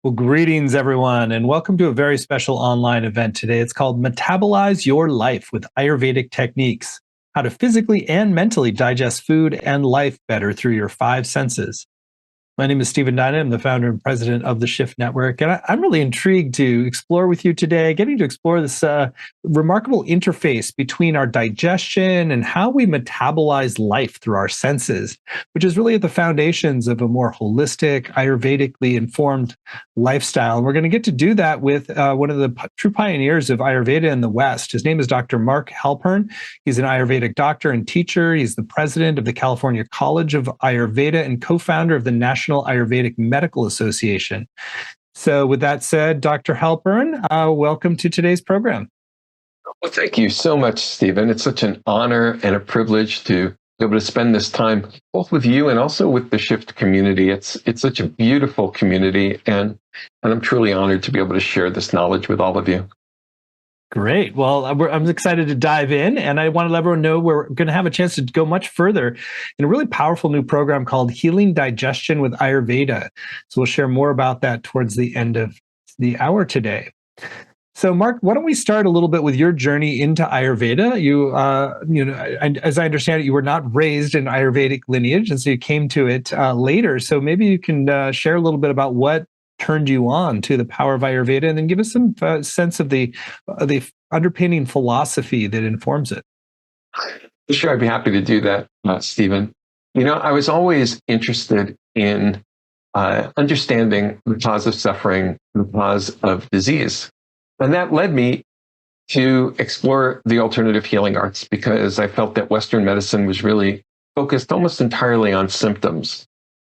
Well, greetings, everyone, and welcome to a very special online event today. It's called Metabolize Your Life with Ayurvedic Techniques, how to physically and mentally digest food and life better through your five senses. My name is Stephen Dyna. I'm the founder and president of the Shift Network, and I'm really intrigued to explore with you today, getting to explore this remarkable interface between our digestion and how we metabolize life through our senses, which is really at the foundations of a more holistic, Ayurvedically informed lifestyle. And we're going to get to do that with one of the true pioneers of Ayurveda in the West. His name is Dr. Marc Halpern. He's an Ayurvedic doctor and teacher. He's the president of the California College of Ayurveda and co-founder of the National Ayurvedic Medical Association. So with that said, Dr. Halpern, welcome to today's program. Well, thank you so much, Stephen. It's such an honor and a privilege to be able to spend this time both with you and also with the Shift community. It's such a beautiful community, and I'm truly honored to be able to share this knowledge with all of you. Great. Well, I'm excited to dive in, and I want to let everyone know we're going to have a chance to go much further in a really powerful new program called Healing Digestion with Ayurveda. So we'll share more about that towards the end of the hour today. So, Marc, why don't we start a little bit with your journey into Ayurveda? As I understand it, you were not raised in Ayurvedic lineage, and so you came to it later. So maybe you can share a little bit about what turned you on to the power of Ayurveda, and then give us some sense of the underpinning philosophy that informs it. Sure, I'd be happy to do that, Stephen. I was always interested in understanding the cause of suffering, the cause of disease. And that led me to explore the alternative healing arts, because I felt that Western medicine was really focused almost entirely on symptoms.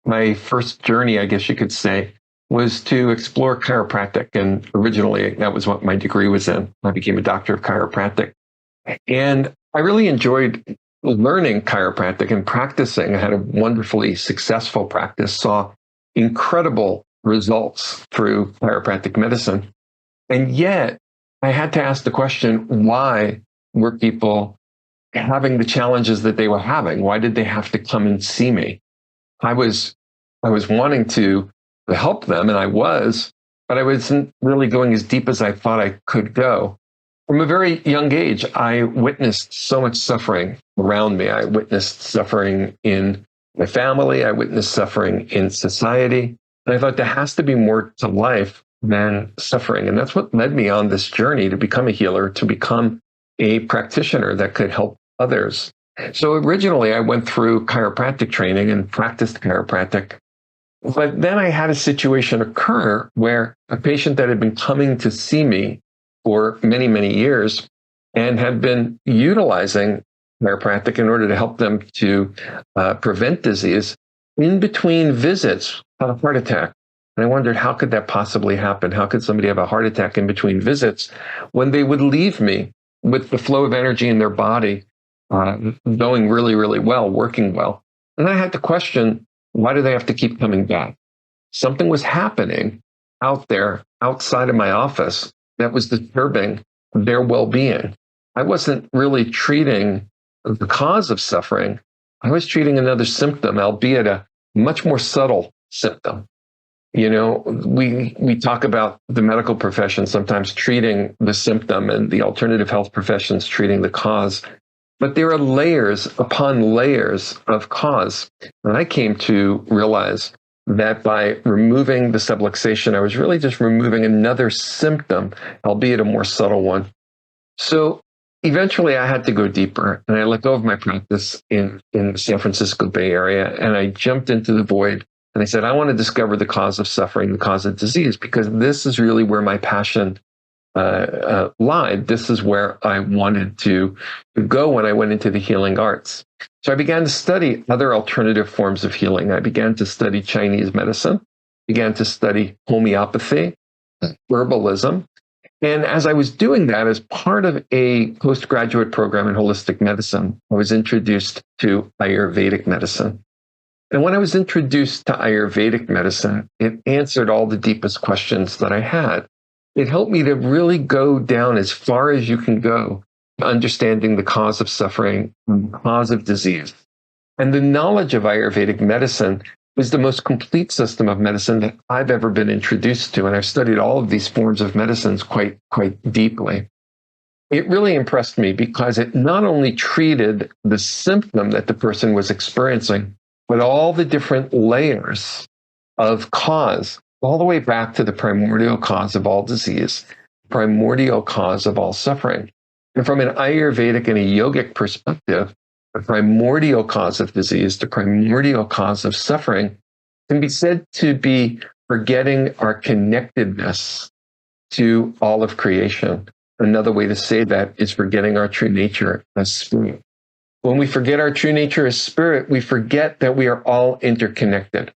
My first journey, I guess you could say, was to explore chiropractic. And originally, that was what my degree was in. I became a doctor of chiropractic. And I really enjoyed learning chiropractic and practicing. I had a wonderfully successful practice, saw incredible results through chiropractic medicine. And yet, I had to ask the question, why were people having the challenges that they were having? Why did they have to come and see me? I was wanting to help them, and I was, but I wasn't really going as deep as I thought I could go. From a very young age, I witnessed so much suffering around me. I witnessed suffering in my family. I witnessed suffering in society. And I thought there has to be more to life than suffering. And that's what led me on this journey to become a healer, to become a practitioner that could help others. So originally, I went through chiropractic training and practiced chiropractic. But then I had a situation occur where a patient that had been coming to see me for many, many years and had been utilizing chiropractic in order to help them to prevent disease, in between visits, had a heart attack. And I wondered, how could that possibly happen? How could somebody have a heart attack in between visits when they would leave me with the flow of energy in their body going really, really well, working well? And I had to question, why do they have to keep coming back? Something was happening out there, outside of my office, that was disturbing their well-being. I wasn't really treating the cause of suffering. I was treating another symptom, albeit a much more subtle symptom. We talk about the medical profession sometimes treating the symptom, and the alternative health professions treating the cause. But there are layers upon layers of cause. And I came to realize that by removing the subluxation, I was really just removing another symptom, albeit a more subtle one. So eventually I had to go deeper, and I let go of my practice in the San Francisco Bay Area, and I jumped into the void. And I said, I want to discover the cause of suffering, the cause of disease, because this is really where my passion lied. This is where I wanted to go when I went into the healing arts. So I began to study other alternative forms of healing. I began to study Chinese medicine, began to study homeopathy, herbalism. And as I was doing that, as part of a postgraduate program in holistic medicine, I was introduced to Ayurvedic medicine. And when I was introduced to Ayurvedic medicine, it answered all the deepest questions that I had. It helped me to really go down as far as you can go, understanding the cause of suffering, the cause of disease. And the knowledge of Ayurvedic medicine is the most complete system of medicine that I've ever been introduced to. And I've studied all of these forms of medicines quite deeply. It really impressed me because it not only treated the symptom that the person was experiencing, but all the different layers of cause, all the way back to the primordial cause of all disease, primordial cause of all suffering. And from an Ayurvedic and a yogic perspective, the primordial cause of disease, the primordial cause of suffering, can be said to be forgetting our connectedness to all of creation. Another way to say that is forgetting our true nature as spirit. When we forget our true nature as spirit, we forget that we are all interconnected.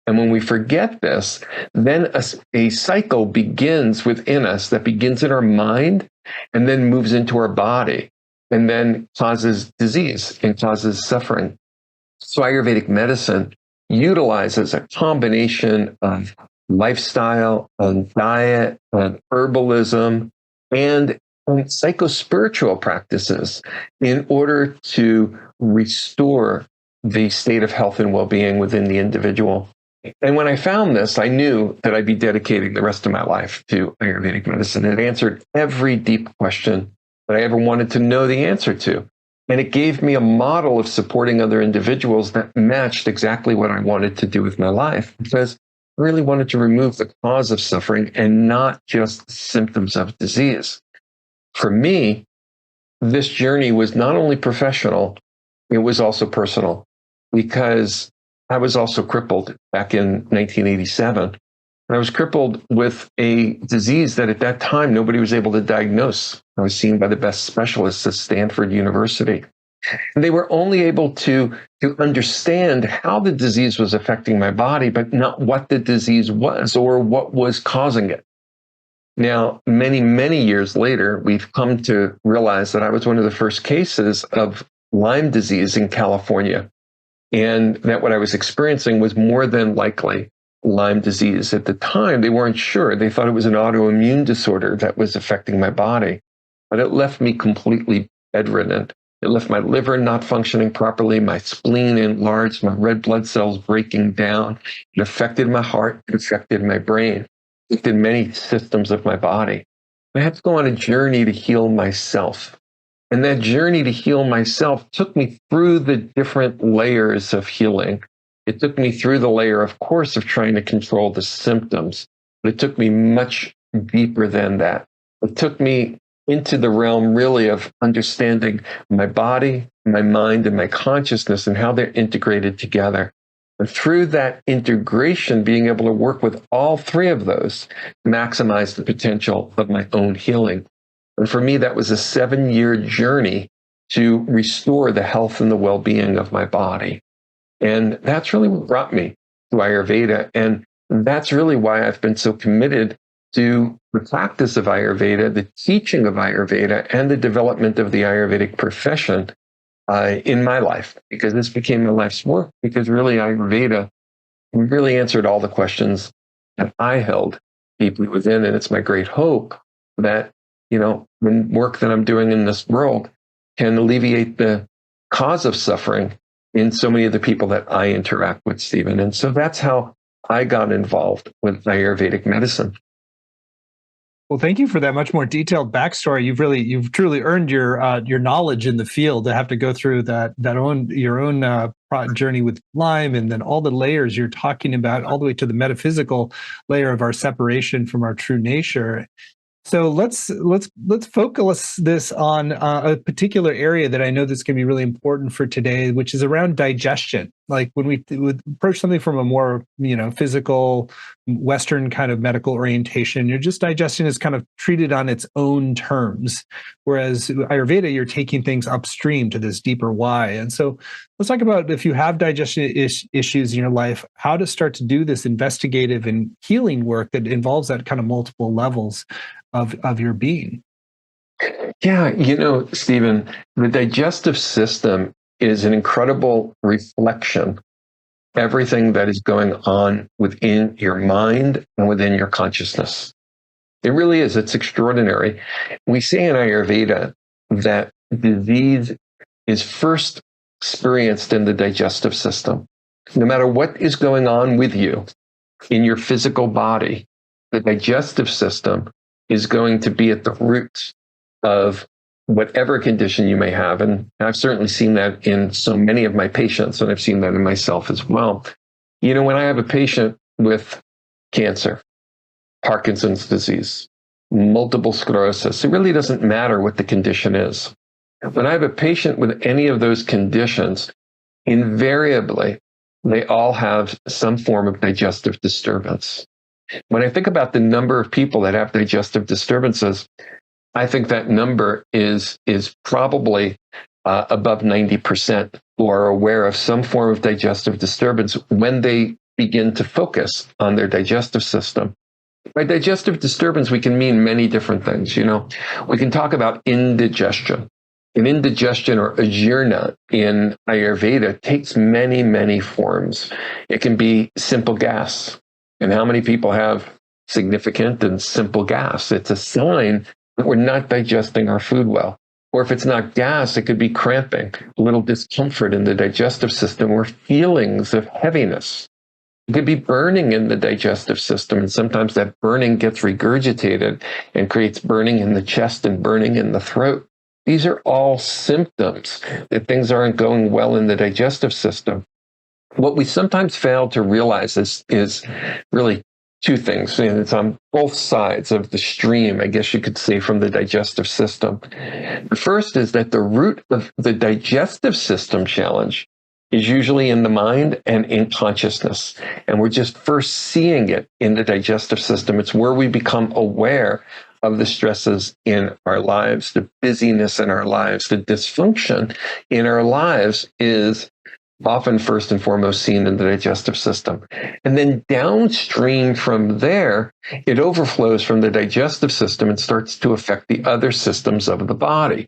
And when we forget this, then a cycle begins within us that begins in our mind and then moves into our body and then causes disease and causes suffering. So Ayurvedic medicine utilizes a combination of lifestyle and diet and herbalism and psychospiritual practices in order to restore the state of health and well-being within the individual. And when I found this, I knew that I'd be dedicating the rest of my life to Ayurvedic medicine. It answered every deep question that I ever wanted to know the answer to. And it gave me a model of supporting other individuals that matched exactly what I wanted to do with my life, because I really wanted to remove the cause of suffering and not just symptoms of disease. For me, this journey was not only professional, it was also personal, because I was also crippled back in 1987. I was crippled with a disease that at that time nobody was able to diagnose. I was seen by the best specialists at Stanford University. And they were only able to understand how the disease was affecting my body, but not what the disease was or what was causing it. Now, many, many years later, we've come to realize that I was one of the first cases of Lyme disease in California, and that what I was experiencing was more than likely Lyme disease. At the time, they weren't sure. They thought it was an autoimmune disorder that was affecting my body, but it left me completely bedridden. It left my liver not functioning properly, my spleen enlarged, my red blood cells breaking down. It affected my heart, it affected my brain, it did many systems of my body. I had to go on a journey to heal myself. And that journey to heal myself took me through the different layers of healing. It took me through the layer, of course, of trying to control the symptoms, but it took me much deeper than that. It took me into the realm really of understanding my body, my mind, and my consciousness and how they're integrated together. And through that integration, being able to work with all three of those to maximize the potential of my own healing. And for me, that was a 7-year journey to restore the health and the well-being of my body. And that's really what brought me to Ayurveda. And that's really why I've been so committed to the practice of Ayurveda, the teaching of Ayurveda, and the development of the Ayurvedic profession in my life, because this became my life's work, because really Ayurveda really answered all the questions that I held deeply within. And it's my great hope that, the work that I'm doing in this world can alleviate the cause of suffering in so many of the people that I interact with, Stephen. And so that's how I got involved with Ayurvedic medicine. Well, thank you for that much more detailed backstory. You've truly earned your knowledge in the field to have to go through your own journey with Lyme, and then all the layers you're talking about, all the way to the metaphysical layer of our separation from our true nature. So let's focus this on a particular area that I know that's going to be really important for today, which is around digestion. Like when we would approach something from a more physical, Western kind of medical orientation, you're just digestion is kind of treated on its own terms, whereas Ayurveda, you're taking things upstream to this deeper why. And so let's talk about, if you have digestion issues in your life, how to start to do this investigative and healing work that involves that kind of multiple levels of your being. Yeah, Stephen, the digestive system is an incredible reflection of everything that is going on within your mind and within your consciousness. It really is. It's extraordinary. We say in Ayurveda that disease is first experienced in the digestive system. No matter what is going on with you in your physical body, the digestive system is going to be at the root of whatever condition you may have. And I've certainly seen that in so many of my patients, and I've seen that in myself as well. When I have a patient with cancer, Parkinson's disease, multiple sclerosis, it really doesn't matter what the condition is. When I have a patient with any of those conditions, invariably, they all have some form of digestive disturbance. When I think about the number of people that have digestive disturbances, I think that number is probably above 90% who are aware of some form of digestive disturbance when they begin to focus on their digestive system. By digestive disturbance, we can mean many different things. We can talk about indigestion. And indigestion, or ajirna in Ayurveda, takes many, many forms. It can be simple gas. And how many people have significant and simple gas? It's a sign that we're not digesting our food well. Or if it's not gas, it could be cramping, a little discomfort in the digestive system, or feelings of heaviness. It could be burning in the digestive system, and sometimes that burning gets regurgitated and creates burning in the chest and burning in the throat. These are all symptoms that things aren't going well in the digestive system. What we sometimes fail to realize is really two things, and it's on both sides of the stream, I guess you could say, from the digestive system. The first is that the root of the digestive system challenge is usually in the mind and in consciousness. And we're just first seeing it in the digestive system. It's where we become aware of the stresses in our lives, the busyness in our lives, the dysfunction in our lives is often first and foremost seen in the digestive system. And then downstream from there, it overflows from the digestive system and starts to affect the other systems of the body.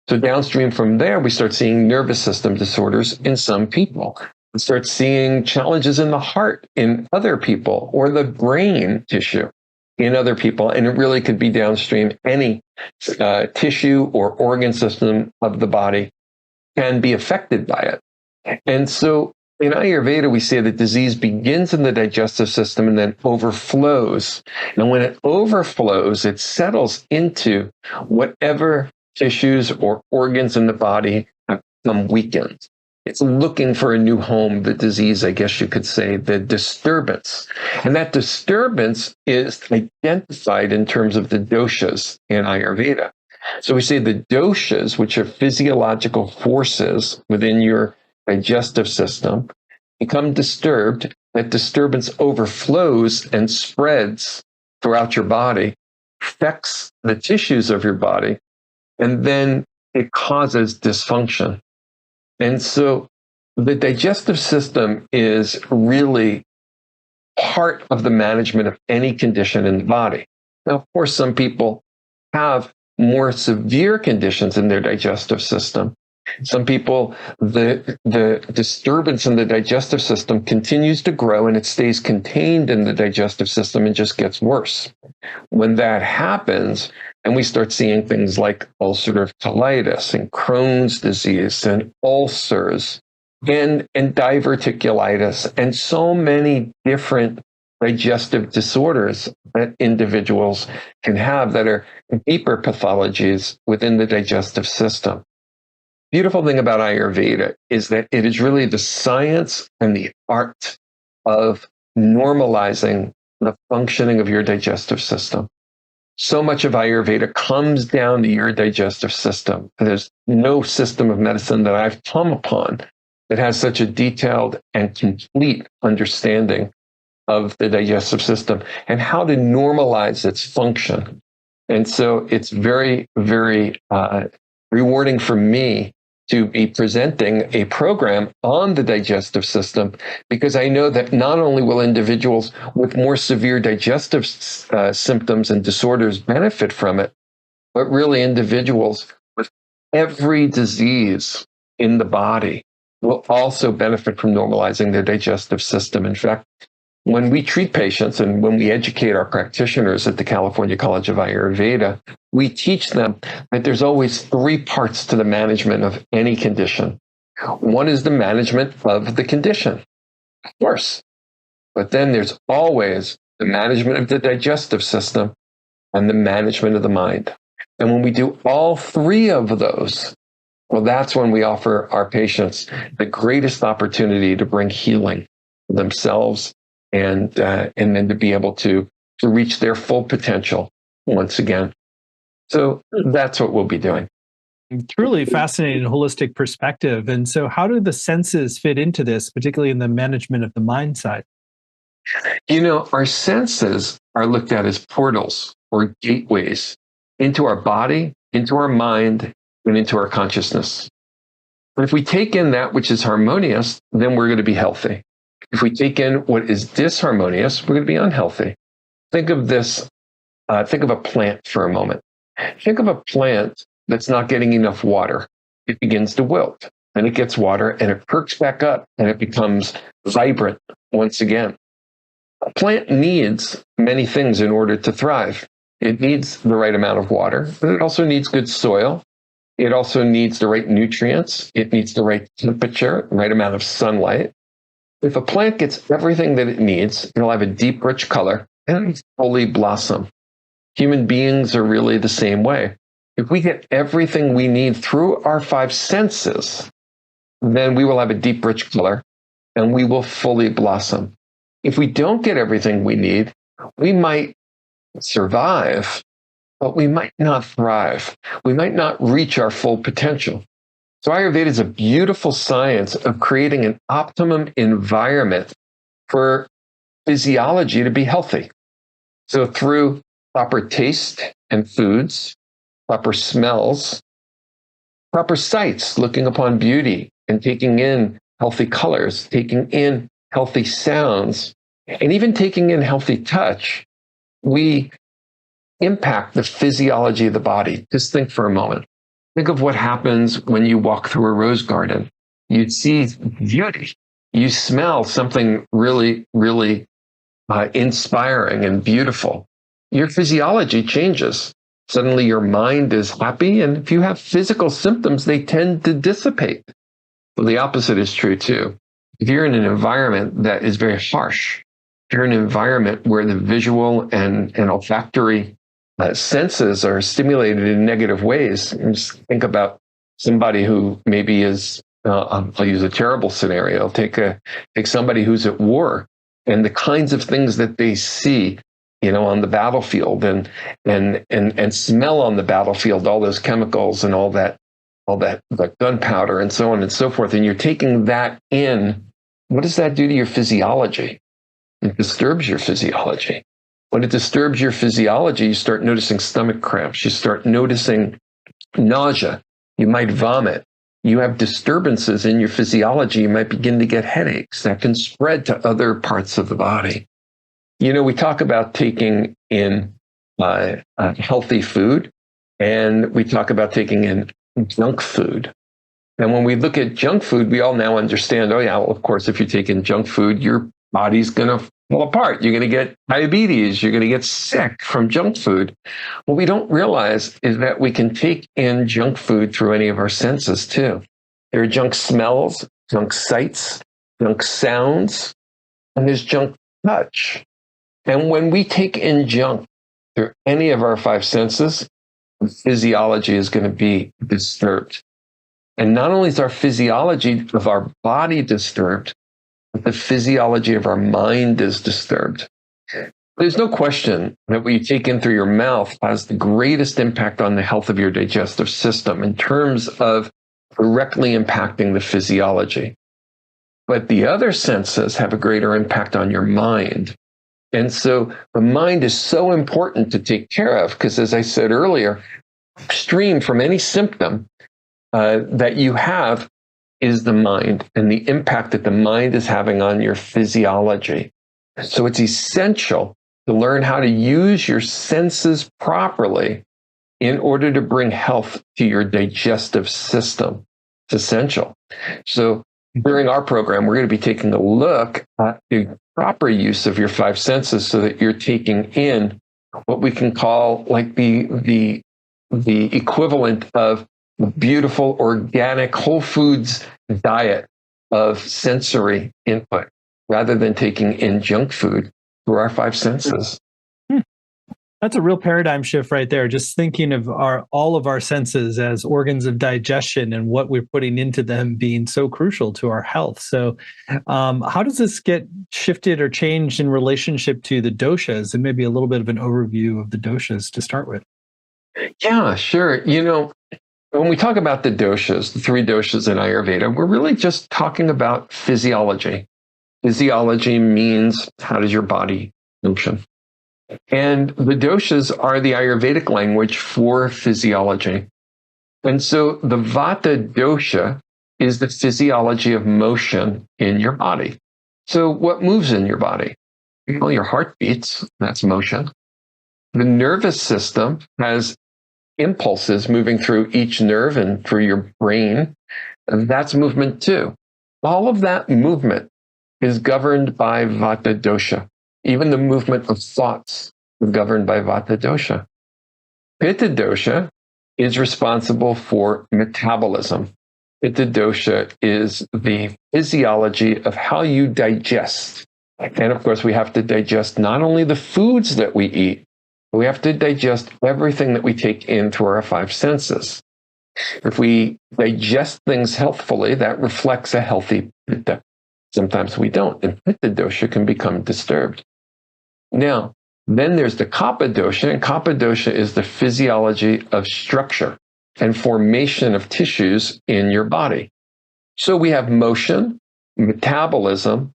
So downstream from there, we start seeing nervous system disorders in some people. We start seeing challenges in the heart in other people, or the brain tissue in other people. And it really could be downstream. Any tissue or organ system of the body can be affected by it. And so in Ayurveda, we say that disease begins in the digestive system and then overflows. And when it overflows, it settles into whatever tissues or organs in the body have become weakened. It's looking for a new home, the disease, I guess you could say, the disturbance. And that disturbance is identified in terms of the doshas in Ayurveda. So we say the doshas, which are physiological forces within your digestive system, become disturbed. That disturbance overflows and spreads throughout your body, affects the tissues of your body, and then it causes dysfunction. And so the digestive system is really part of the management of any condition in the body. Now, of course, some people have more severe conditions in their digestive system. Some people, the disturbance in the digestive system continues to grow and it stays contained in the digestive system and just gets worse. When that happens, and we start seeing things like ulcerative colitis and Crohn's disease and ulcers and diverticulitis and so many different digestive disorders that individuals can have that are deeper pathologies within the digestive system. Beautiful thing about Ayurveda is that it is really the science and the art of normalizing the functioning of your digestive system. So much of Ayurveda comes down to your digestive system. There's no system of medicine that I've come upon that has such a detailed and complete understanding of the digestive system and how to normalize its function. And so it's very, very rewarding for me to be presenting a program on the digestive system, because I know that not only will individuals with more severe digestive symptoms and disorders benefit from it, but really individuals with every disease in the body will also benefit from normalizing their digestive system. In fact, when we treat patients and when we educate our practitioners at the California College of Ayurveda, we teach them that there's always three parts to the management of any condition. One is the management of the condition. Of course. But then there's always the management of the digestive system and the management of the mind. And when we do all three of those, well, that's when we offer our patients the greatest opportunity to bring healing to themselves and then to be able to reach their full potential once again. So that's what we'll be doing. Truly fascinating holistic perspective. And so, how do the senses fit into this, particularly in the management of the mind side? Our senses are looked at as portals or gateways into our body, into our mind, and into our consciousness. But if we take in that which is harmonious, then we're going to be healthy. If we take in what is disharmonious, we're going to be unhealthy. Think of this, think of a plant for a moment. Think of a plant that's not getting enough water. It begins to wilt, and it gets water, and it perks back up, and it becomes vibrant once again. A plant needs many things in order to thrive. It needs the right amount of water, but it also needs good soil. It also needs the right nutrients. It needs the right temperature, the right amount of sunlight. If a plant gets everything that it needs, it'll have a deep, rich color and it'll fully blossom. Human beings are really the same way. If we get everything we need through our five senses, then we will have a deep, rich color and we will fully blossom. If we don't get everything we need, we might survive, but we might not thrive. We might not reach our full potential. So Ayurveda is a beautiful science of creating an optimum environment for physiology to be healthy. So through proper taste and foods, proper smells, proper sights, looking upon beauty and taking in healthy colors, taking in healthy sounds, and even taking in healthy touch, we impact the physiology of the body. Just think for a moment. Think of what happens when you walk through a rose garden. You see beauty. You smell something really, really inspiring and beautiful. Your physiology changes. Suddenly your mind is happy, and if you have physical symptoms, they tend to dissipate. Well, the opposite is true too. If you're in an environment that is very harsh, if you're in an environment where the visual and olfactory senses are stimulated in negative ways, and just think about somebody who maybe is, I'll use a terrible scenario, take somebody who's at war and the kinds of things that they see, on the battlefield and smell on the battlefield, all those chemicals and all that gunpowder and so on and so forth. And you're taking that in. What does that do to your physiology? It disturbs your physiology. When it disturbs your physiology, you start noticing stomach cramps. You start noticing nausea. You might vomit. You have disturbances in your physiology. You might begin to get headaches that can spread to other parts of the body. We talk about taking in healthy food, and we talk about taking in junk food. And when we look at junk food, we all now understand, oh yeah, well, of course, if you take in junk food, your body's going to fall apart. You're going to get diabetes. You're going to get sick from junk food. What we don't realize is that we can take in junk food through any of our senses too. There are junk smells, junk sights, junk sounds, and there's junk touch. And when we take in junk through any of our five senses, the physiology is going to be disturbed. And not only is our physiology of our body disturbed, but the physiology of our mind is disturbed. There's no question that what you take in through your mouth has the greatest impact on the health of your digestive system in terms of directly impacting the physiology. But the other senses have a greater impact on your mind. And so the mind is so important to take care of because, as I said earlier, upstream from any symptom that you have is the mind and the impact that the mind is having on your physiology. So it's essential to learn how to use your senses properly in order to bring health to your digestive system. It's essential. So during our program, we're going to be taking a look at the proper use of your five senses so that you're taking in what we can call like the equivalent of a beautiful, organic, whole foods diet of sensory input. rather than taking in junk food through our five senses. That's a real paradigm shift right there. Just thinking of all of our senses as organs of digestion and what we're putting into them being so crucial to our health. So, how does this get shifted or changed in relationship to the doshas? And maybe a little bit of an overview of the doshas to start with. Yeah, sure. When we talk about the doshas, the three doshas in Ayurveda, we're really just talking about physiology. Physiology means, how does your body function? And the doshas are the Ayurvedic language for physiology. And so the vata dosha is the physiology of motion in your body. So what moves in your body? Well, your heart beats, that's motion. The nervous system has impulses moving through each nerve and through your brain, and that's movement too. All of that movement is governed by vata dosha. Even the movement of thoughts is governed by vata dosha. Pitta dosha is responsible for metabolism. Pitta dosha is the physiology of how you digest. And of course, we have to digest not only the foods that we eat, but we have to digest everything that we take in through our five senses. If we digest things healthfully, that reflects a healthy pitta. Sometimes we don't, and pitta dosha can become disturbed. Now, then there's the kapha dosha, and kapha dosha is the physiology of structure and formation of tissues in your body. So we have motion, metabolism,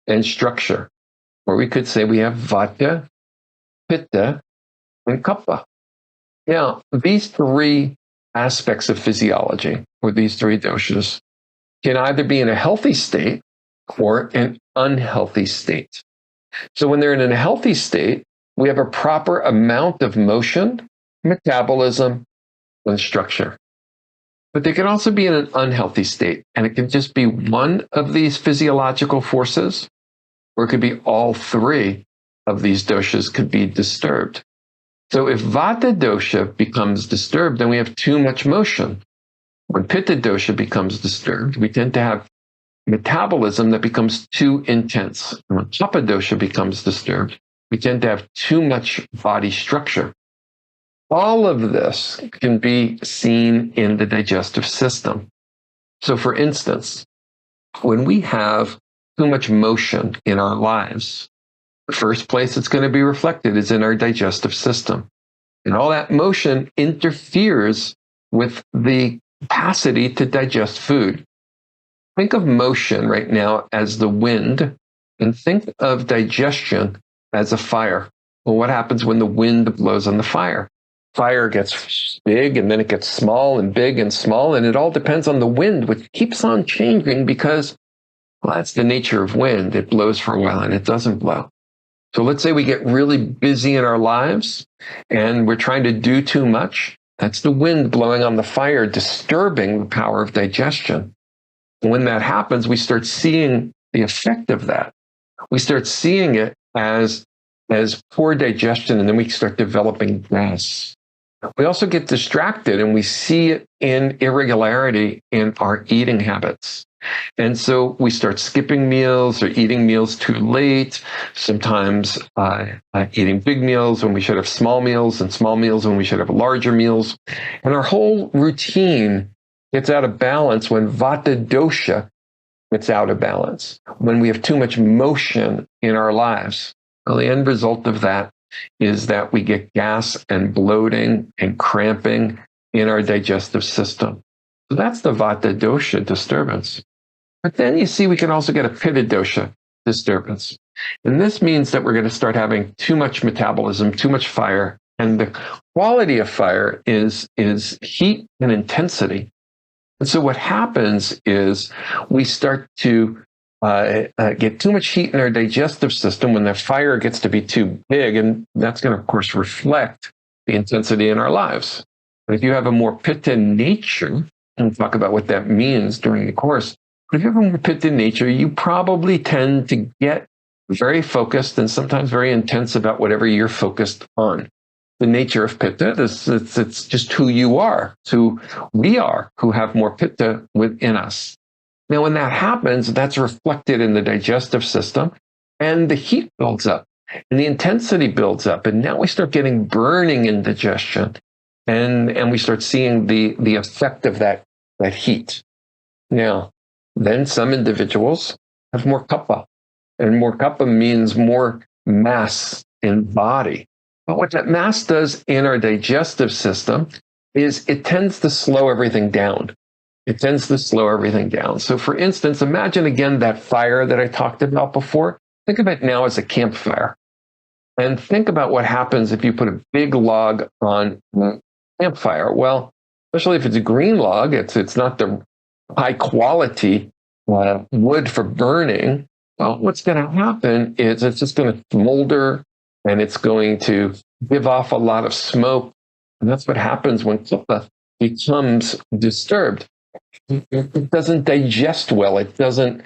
and structure, or we could say we have vata, pitta, and kapha. Now, these three aspects of physiology, or these three doshas, can either be in a healthy state or an unhealthy state. So when they're in a healthy state, we have a proper amount of motion, metabolism, and structure. But they can also be in an unhealthy state, and it can just be one of these physiological forces, or it could be all three of these doshas could be disturbed. So if vata dosha becomes disturbed, then we have too much motion. When pitta dosha becomes disturbed, we tend to have metabolism that becomes too intense. And when kapha dosha becomes disturbed, we tend to have too much body structure. All of this can be seen in the digestive system. So for instance, when we have too much motion in our lives, the first place it's going to be reflected is in our digestive system. And all that motion interferes with the capacity to digest food. Think of motion right now as the wind, and think of digestion as a fire. Well, what happens when the wind blows on the fire? Fire gets big, and then it gets small and big and small, and it all depends on the wind, which keeps on changing because, well, that's the nature of wind. It blows for a while and it doesn't blow. So let's say we get really busy in our lives and we're trying to do too much. That's the wind blowing on the fire, disturbing the power of digestion. And when that happens, we start seeing the effect of that. We start seeing it as poor digestion, and then we start developing gas. We also get distracted, and we see it in irregularity in our eating habits. And so we start skipping meals or eating meals too late, sometimes eating big meals when we should have small meals, and small meals when we should have larger meals. And our whole routine gets out of balance when vata dosha gets out of balance, when we have too much motion in our lives. Well, the end result of that is that we get gas and bloating and cramping in our digestive system. So that's the vata dosha disturbance. But then you see, we can also get a pitta dosha disturbance. And this means that we're going to start having too much metabolism, too much fire. And the quality of fire is heat and intensity. And so what happens is we start to get too much heat in our digestive system when the fire gets to be too big. And that's going to, of course, reflect the intensity in our lives. But if you have a more pitta nature, and we'll talk about what that means during the course, but if you have a more pitta nature, you probably tend to get very focused and sometimes very intense about whatever you're focused on. The nature of pitta, it's just who you are. It's who we are, who have more pitta within us. Now, when that happens, that's reflected in the digestive system, and the heat builds up and the intensity builds up. And now we start getting burning in digestion, and we start seeing the effect of that heat. Now, then some individuals have more kapha, and more kapha means more mass in body. But what that mass does in our digestive system is it tends to slow everything down. It tends to slow everything down. So for instance, imagine again that fire that I talked about before. Think of it now as a campfire. And think about what happens if you put a big log on a campfire. Well, especially if it's a green log, it's not the high quality wood for burning. Well, what's going to happen is it's just going to smolder, and it's going to give off a lot of smoke. And that's what happens when kapha becomes disturbed. It doesn't digest well. It doesn't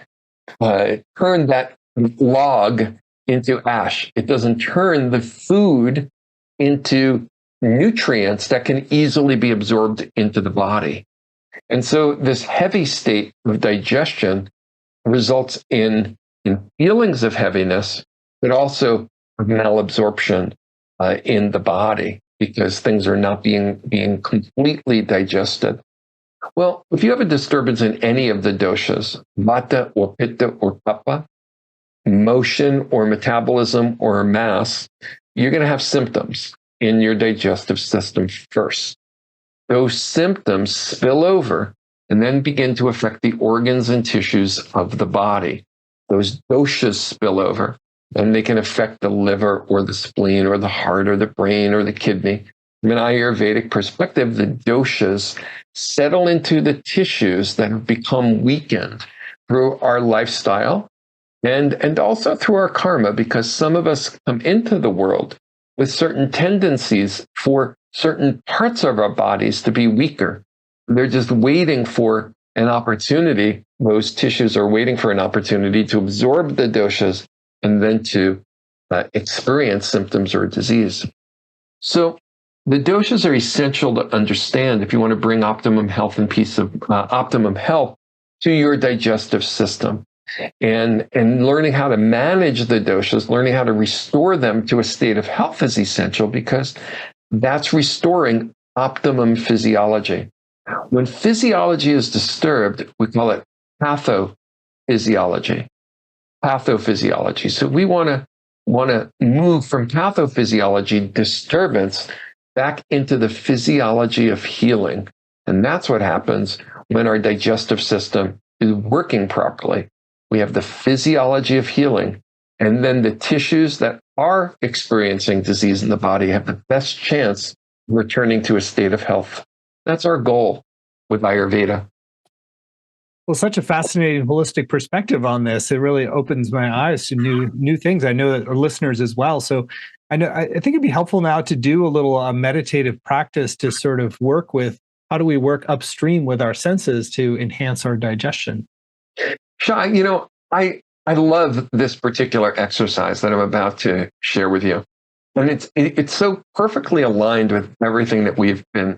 turn that log into ash. It doesn't turn the food into nutrients that can easily be absorbed into the body. And so this heavy state of digestion results in feelings of heaviness, but also malabsorption in the body, because things are not being completely digested. Well, if you have a disturbance in any of the doshas, vata or pitta or kapha, motion or metabolism or mass, you're going to have symptoms in your digestive system first. Those symptoms spill over and then begin to affect the organs and tissues of the body. Those doshas spill over, and they can affect the liver or the spleen or the heart or the brain or the kidney. From an Ayurvedic perspective, the doshas settle into the tissues that have become weakened through our lifestyle and also through our karma, because some of us come into the world with certain tendencies for certain parts of our bodies to be weaker. They're just waiting for an opportunity. Those tissues are waiting for an opportunity to absorb the doshas and then to experience symptoms or disease. So the doshas are essential to understand if you want to bring optimum health and peace of optimum health to your digestive system. And learning how to manage the doshas, learning how to restore them to a state of health is essential, because that's restoring optimum physiology. When physiology is disturbed, we call it pathophysiology. Pathophysiology. So we want to move from pathophysiology disturbance back into the physiology of healing. And that's what happens when our digestive system is working properly. We have the physiology of healing, and then the tissues that are experiencing disease in the body have the best chance of returning to a state of health. That's our goal with Ayurveda. Well, such a fascinating holistic perspective on this. It really opens my eyes to new things. I know that our listeners as well. So I think it'd be helpful now to do a little meditative practice to sort of work with how do we work upstream with our senses to enhance our digestion. Shai, I love this particular exercise that I'm about to share with you. And it's so perfectly aligned with everything that we've been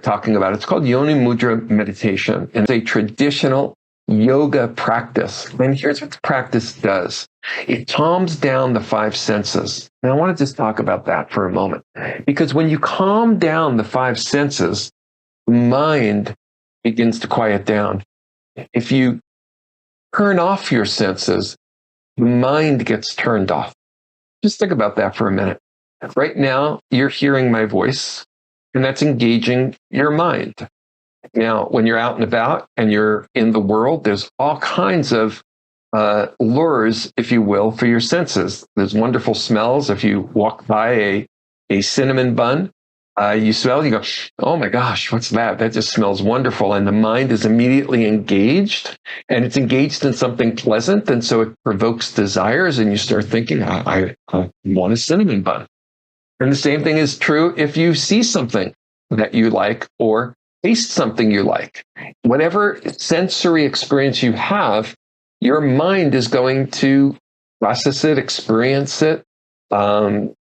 talking about. It's called Yoni Mudra meditation, and it's a traditional yoga practice. And here's what the practice does. It calms down the five senses. And I want to just talk about that for a moment, because when you calm down the five senses, the mind begins to quiet down. If you turn off your senses, the mind gets turned off. Just think about that for a minute. Right now, you're hearing my voice, and that's engaging your mind. Now, when you're out and about and you're in the world, there's all kinds of lures, if you will, for your senses. There's wonderful smells. If you walk by a cinnamon bun, you smell, you go, oh my gosh, what's that? That just smells wonderful. And the mind is immediately engaged, and it's engaged in something pleasant. And so it provokes desires, and you start thinking, I want a cinnamon bun. And the same thing is true if you see something that you like or taste something you like. Whatever sensory experience you have, your mind is going to process it, experience it.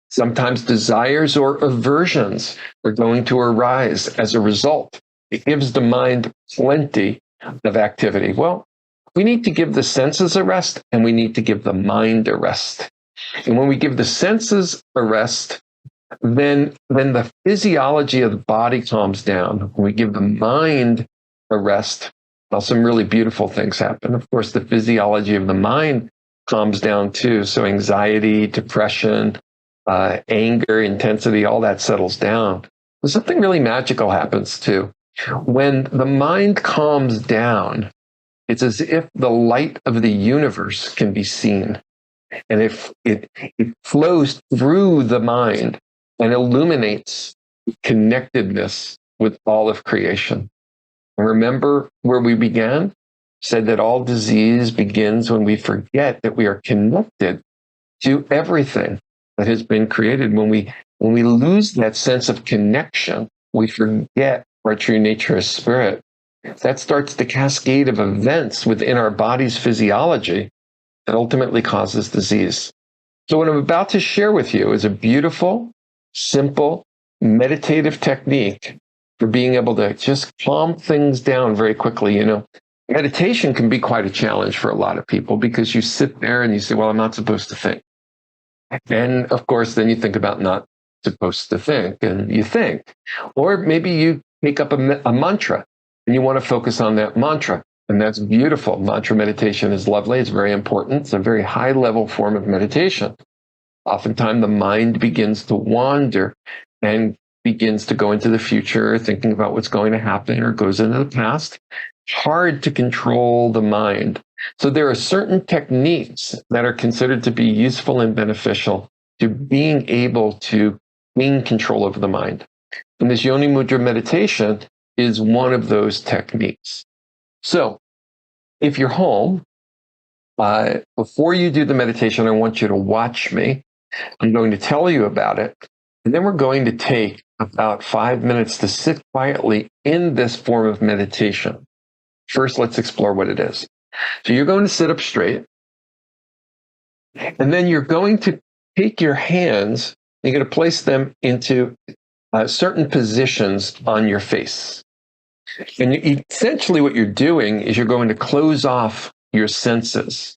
Sometimes desires or aversions are going to arise as a result. It gives the mind plenty of activity. Well, We need to give the senses a rest, and we need to give the mind a rest. And when we give the senses a rest, then the physiology of the body calms down. When we give the mind a rest, well, some really beautiful things happen. Of course, the physiology of the mind calms down too. So anxiety, depression, anger, intensity, all that settles down. But something really magical happens too. When the mind calms down, it's as if the light of the universe can be seen. And if it flows through the mind and illuminates connectedness with all of creation. And remember where we began? Said that all disease begins when we forget that we are connected to everything that has been created. When we lose that sense of connection, we forget our true nature as spirit. That starts the cascade of events within our body's physiology that ultimately causes disease. So what I'm about to share with you is a beautiful, simple, meditative technique for being able to just calm things down very quickly. You know, meditation can be quite a challenge for a lot of people because you sit there and you say, well, I'm not supposed to think. And of course, then you think about not supposed to think and you think. Or maybe you make up a mantra and you want to focus on that mantra. And that's beautiful. Mantra meditation is lovely. It's very important. It's a very high level form of meditation. Oftentimes the mind begins to wander and begins to go into the future, thinking about what's going to happen, or goes into the past. Hard to control the mind. So there are certain techniques that are considered to be useful and beneficial to being able to gain control over the mind. And this Yoni Mudra meditation is one of those techniques. So if you're home, before you do the meditation, I want you to watch me. I'm going to tell you about it. And then we're going to take about 5 minutes to sit quietly in this form of meditation. First, let's explore what it is. So you're going to sit up straight. And then you're going to take your hands, you're going to place them into certain positions on your face. And essentially what you're doing is you're going to close off your senses.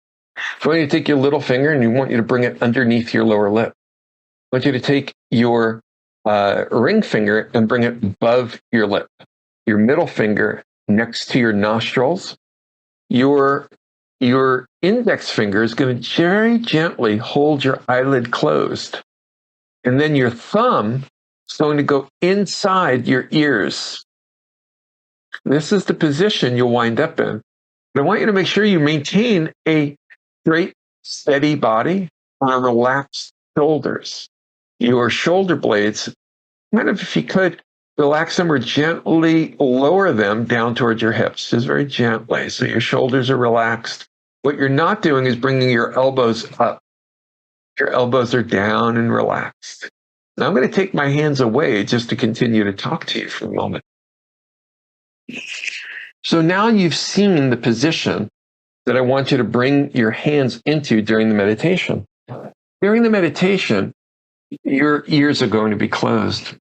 So I want you to take your little finger and I want you to bring it underneath your lower lip. I want you to take your ring finger and bring it above your lip. Your middle finger next to your nostrils. Your index finger is going to very gently hold your eyelid closed. And then your thumb is going to go inside your ears. This is the position you'll wind up in. But I want you to make sure you maintain a straight, steady body on relaxed shoulders. Your shoulder blades, kind of, if you could, relax them or gently lower them down towards your hips, just very gently. So your shoulders are relaxed. What you're not doing is bringing your elbows up. Your elbows are down and relaxed. Now I'm going to take my hands away just to continue to talk to you for a moment. So now you've seen the position that I want you to bring your hands into during the meditation. During the meditation, your ears are going to be closed.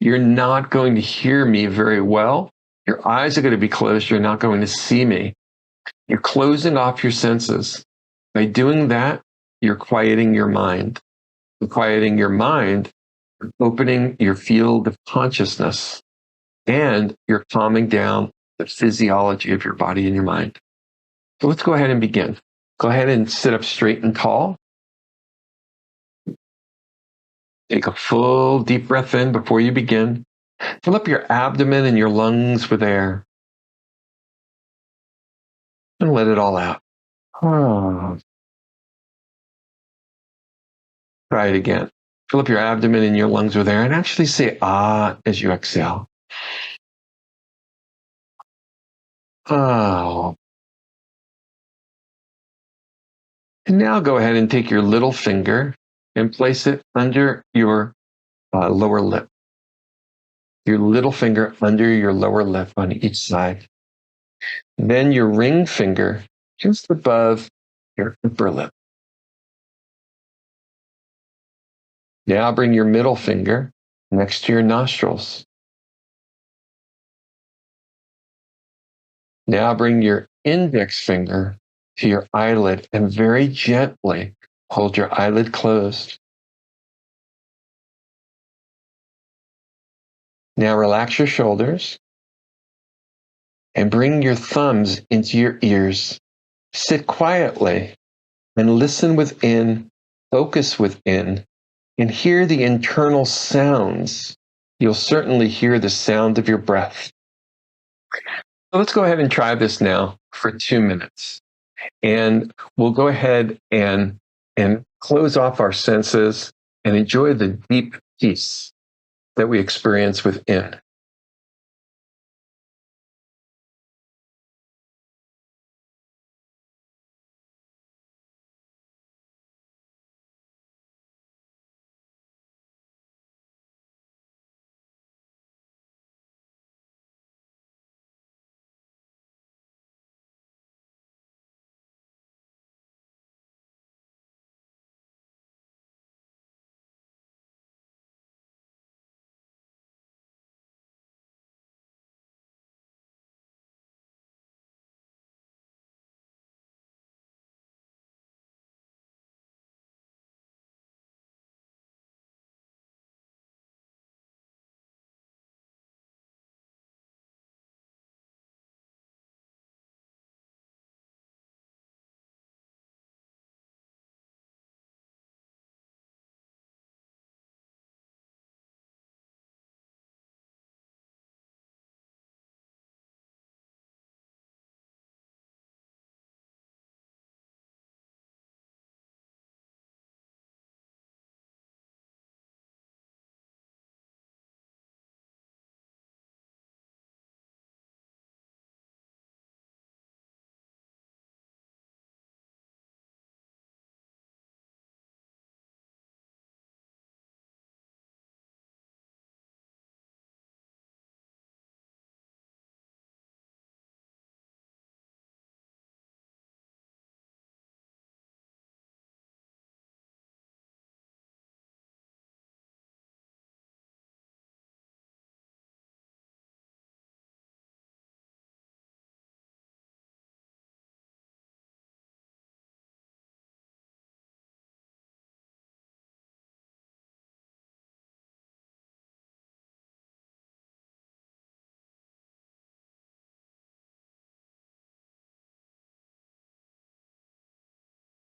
You're not going to hear me very well. Your eyes are going to be closed. You're not going to see me. You're closing off your senses. By doing that, you're quieting your mind. By quieting your mind, you're opening your field of consciousness, and you're calming down the physiology of your body and your mind. So let's go ahead and begin. Go ahead and sit up straight and tall. Take a full deep breath in before you begin. Fill up your abdomen and your lungs with air. And let it all out. Try it again. Fill up your abdomen and your lungs with air and actually say ah as you exhale. Oh. And now go ahead and take your little finger and place it under your lower lip. Your little finger under your lower lip on each side. Then your ring finger just above your upper lip. Now bring your middle finger next to your nostrils. Now bring your index finger to your eyelid and very gently hold your eyelid closed. Now relax your shoulders and bring your thumbs into your ears. Sit quietly and listen within, focus within, and hear the internal sounds. You'll certainly hear the sound of your breath. So let's go ahead and try this now for 2 minutes. And we'll go ahead and close off our senses and enjoy the deep peace that we experience within.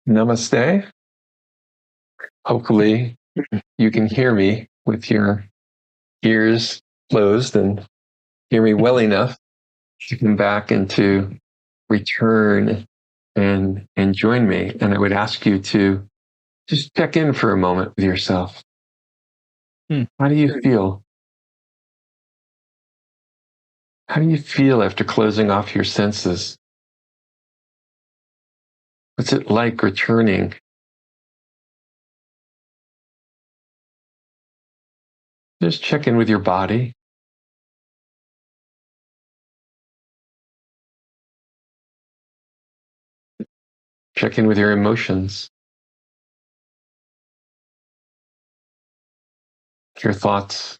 Namaste. Hopefully you can hear me with your ears closed and hear me well enough to come back and to return and join me. And I would ask you to just check in for a moment with yourself. How do you feel? How do you feel after closing off your senses? What's it like returning? Just check in with your body. Check in with your emotions, your thoughts.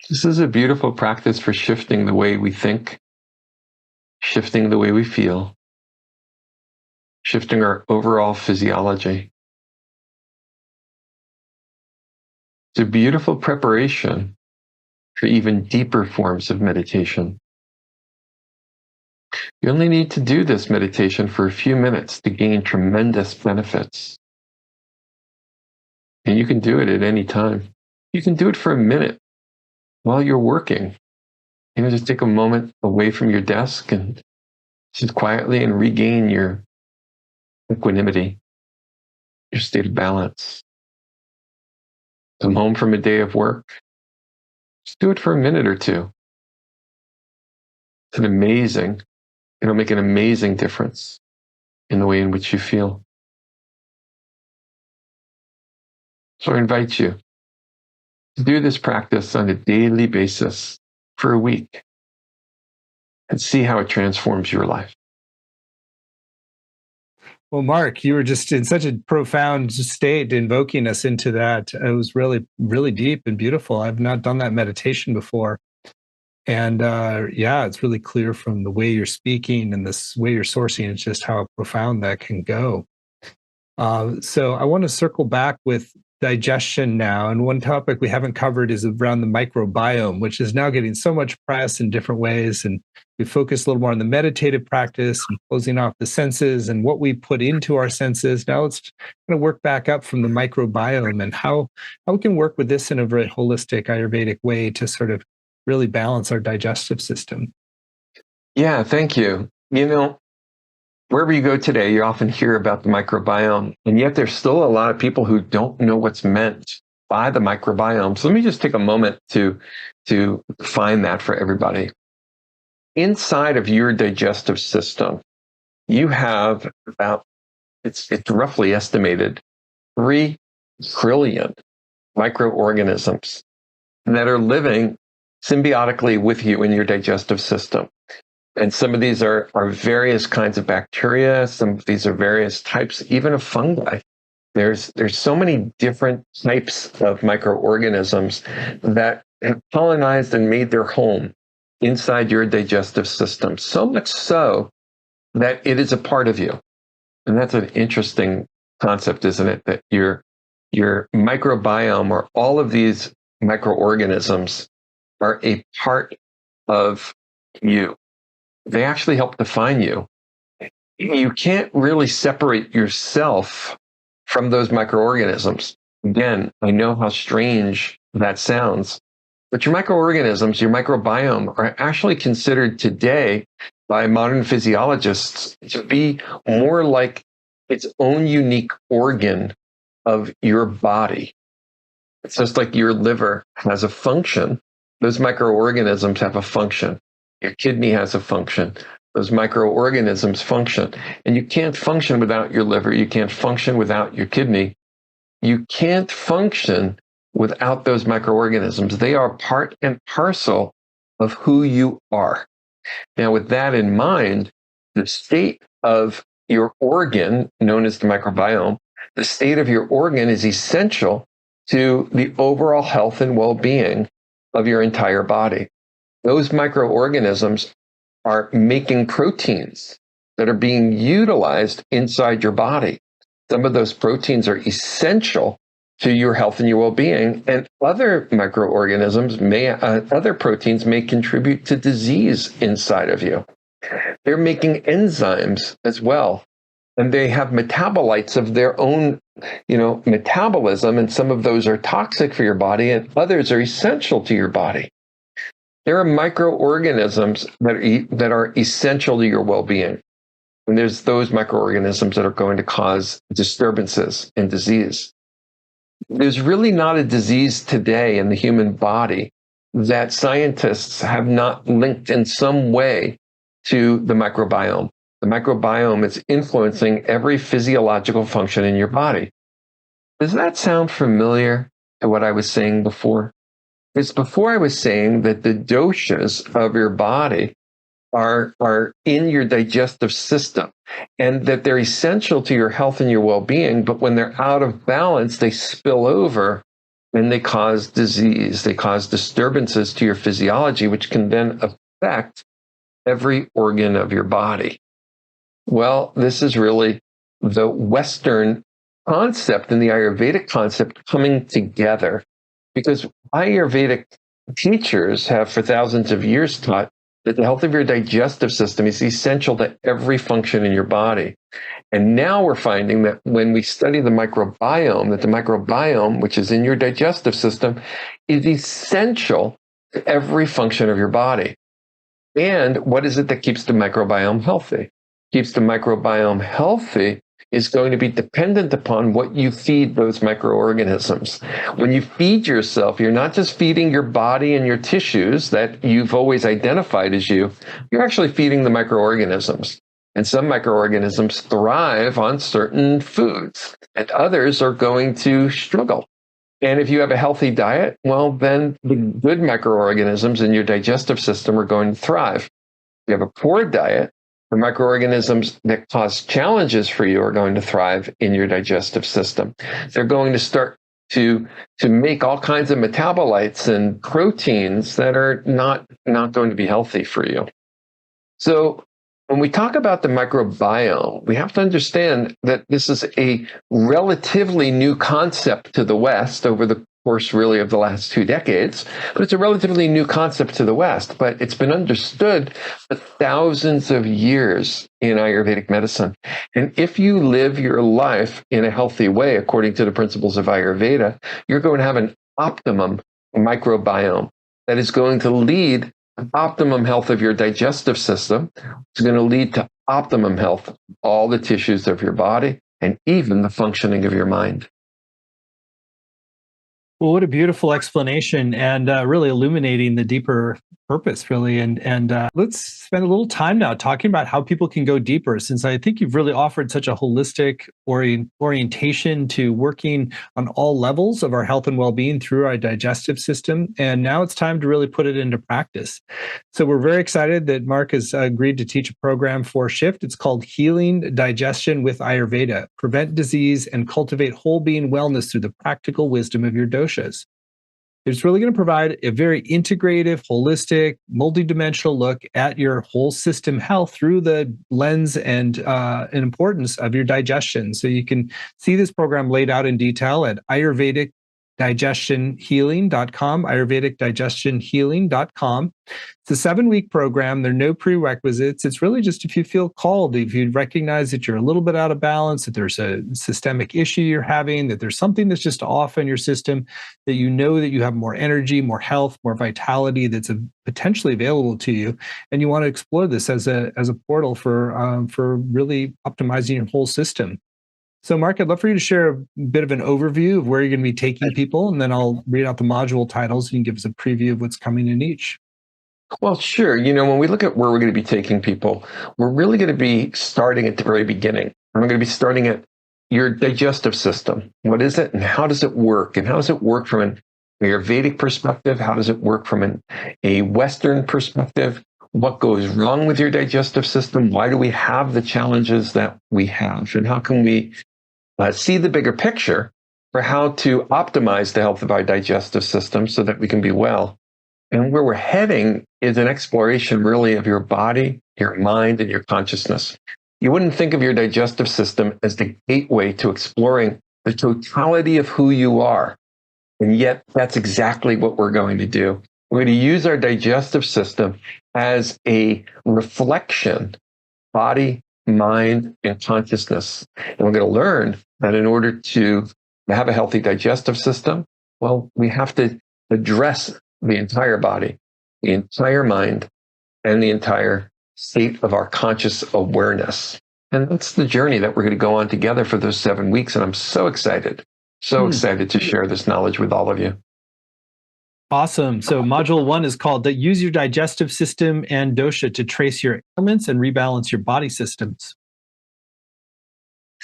This is a beautiful practice for shifting the way we think, shifting the way we feel, shifting our overall physiology. It's a beautiful preparation for even deeper forms of meditation. You only need to do this meditation for a few minutes to gain tremendous benefits. And you can do it at any time. You can do it for a minute while you're working. Just take a moment away from your desk and sit quietly and regain your equanimity, your state of balance. Come home from a day of work. Just do it for a minute or two. It'll make an amazing difference in the way in which you feel. So I invite you to do this practice on a daily basis for a week and see how it transforms your life. Well, Mark, you were just in such a profound state, invoking us into that. It was really, really deep and beautiful. I've not done that meditation before. And yeah, it's really clear from the way you're speaking and this way you're sourcing, it's just how profound that can go. So I want to circle back with digestion now. And one topic we haven't covered is around the microbiome, which is now getting so much press in different ways. And we focus a little more on the meditative practice and closing off the senses and what we put into our senses. Now let's kind of work back up from the microbiome and how we can work with this in a very holistic Ayurvedic way to sort of really balance our digestive system. Yeah, thank you. You know, wherever you go today, you often hear about the microbiome, and yet there's still a lot of people who don't know what's meant by the microbiome. So let me just take a moment to define that for everybody. Inside of your digestive system, you have about, it's roughly estimated, 3 trillion microorganisms that are living symbiotically with you in your digestive system. And some of these are various kinds of bacteria. Some of these are various types, even of fungi. There's so many different types of microorganisms that have colonized and made their home inside your digestive system. So much so that it is a part of you. And that's an interesting concept, isn't it? That your microbiome, or all of these microorganisms, are a part of you. They actually help define you. You can't really separate yourself from those microorganisms. Again, I know how strange that sounds, but your microorganisms, your microbiome, are actually considered today by modern physiologists to be more like its own unique organ of your body. It's just like your liver has a function. Those microorganisms have a function. Your kidney has a function. Those microorganisms function. And you can't function without your liver. You can't function without your kidney. You can't function without those microorganisms. They are part and parcel of who you are. Now, with that in mind, the state of your organ, known as the microbiome, the state of your organ is essential to the overall health and well-being of your entire body. Those microorganisms are making proteins that are being utilized inside your body. Some of those proteins are essential to your health and your well-being, and other microorganisms other proteins may contribute to disease inside of you. They're making enzymes as well, and they have metabolites of their own, metabolism, and some of those are toxic for your body, and others are essential to your body. There are microorganisms that are essential to your well-being, and there's those microorganisms that are going to cause disturbances and disease. There's really not a disease today in the human body that scientists have not linked in some way to the microbiome. The microbiome is influencing every physiological function in your body. Does that sound familiar to what I was saying before? Because before I was saying that the doshas of your body are in your digestive system, and that they're essential to your health and your well-being, but when they're out of balance, they spill over and they cause disease. They cause disturbances to your physiology, which can then affect every organ of your body. Well, this is really the Western concept and the Ayurvedic concept coming together, because Ayurvedic teachers have for thousands of years taught that the health of your digestive system is essential to every function in your body. And now we're finding that when we study the microbiome, that the microbiome, which is in your digestive system, is essential to every function of your body. And what is it that keeps the microbiome healthy? Keeps the microbiome healthy is going to be dependent upon what you feed those microorganisms. When you feed yourself, you're not just feeding your body and your tissues that you've always identified as you, you're actually feeding the microorganisms. And some microorganisms thrive on certain foods, and others are going to struggle. And if you have a healthy diet, well, then the good microorganisms in your digestive system are going to thrive. If you have a poor diet, The microorganisms that cause challenges for you are going to thrive in your digestive system. They're going to start to make all kinds of metabolites and proteins that are not going to be healthy for you. So when we talk about the microbiome, we have to understand that this is a relatively new concept to the West over the course really of the last 2 decades, but it's a relatively new concept to the West, but it's been understood for thousands of years in Ayurvedic medicine. And if you live your life in a healthy way, according to the principles of Ayurveda, you're going to have an optimum microbiome that is going to lead to optimum health of your digestive system. It's going to lead to optimum health of all the tissues of your body and even the functioning of your mind. Well, what a beautiful explanation, and really illuminating the deeper purpose, really. And let's spend a little time now talking about how people can go deeper, since I think you've really offered such a holistic orientation to working on all levels of our health and well-being through our digestive system. And now it's time to really put it into practice. So we're very excited that Marc has agreed to teach a program for Shift. It's called Healing Digestion with Ayurveda: Prevent Disease and Cultivate Whole Being Wellness Through the Practical Wisdom of Your Doshas. It's really going to provide a very integrative, holistic, multidimensional look at your whole system health through the lens and importance of your digestion. So you can see this program laid out in detail at ayurvedicdigestionhealing.com, ayurvedicdigestionhealing.com. It's a 7-week program. There are no prerequisites. It's really just if you feel called, if you recognize that you're a little bit out of balance, that there's a systemic issue you're having, that there's something that's just off in your system, that you know that you have more energy, more health, more vitality that's potentially available to you, and you want to explore this as a portal for really optimizing your whole system. So, Marc, I'd love for you to share a bit of an overview of where you're going to be taking people, and then I'll read out the module titles and you can give us a preview of what's coming in each. Well, sure. When we look at where we're going to be taking people, we're really going to be starting at the very beginning. And we're going to be starting at your digestive system. What is it and how does it work? And how does it work from an Ayurvedic perspective? How does it work from a Western perspective? What goes wrong with your digestive system? Why do we have the challenges that we have? And how can we see the bigger picture for how to optimize the health of our digestive system so that we can be well? And where we're heading is an exploration really of your body, your mind, and your consciousness. You wouldn't think of your digestive system as the gateway to exploring the totality of who you are. And yet that's exactly what we're going to do. We're going to use our digestive system as a reflection, body, mind, and consciousness. And we're going to learn that in order to have a healthy digestive system, well, we have to address the entire body, the entire mind, and the entire state of our conscious awareness. And that's the journey that we're going to go on together for those 7 weeks. And I'm so excited to share this knowledge with all of you. Awesome. So module 1 is called Use Your Digestive System and Dosha to Trace Your Ailments and Rebalance Your Body Systems.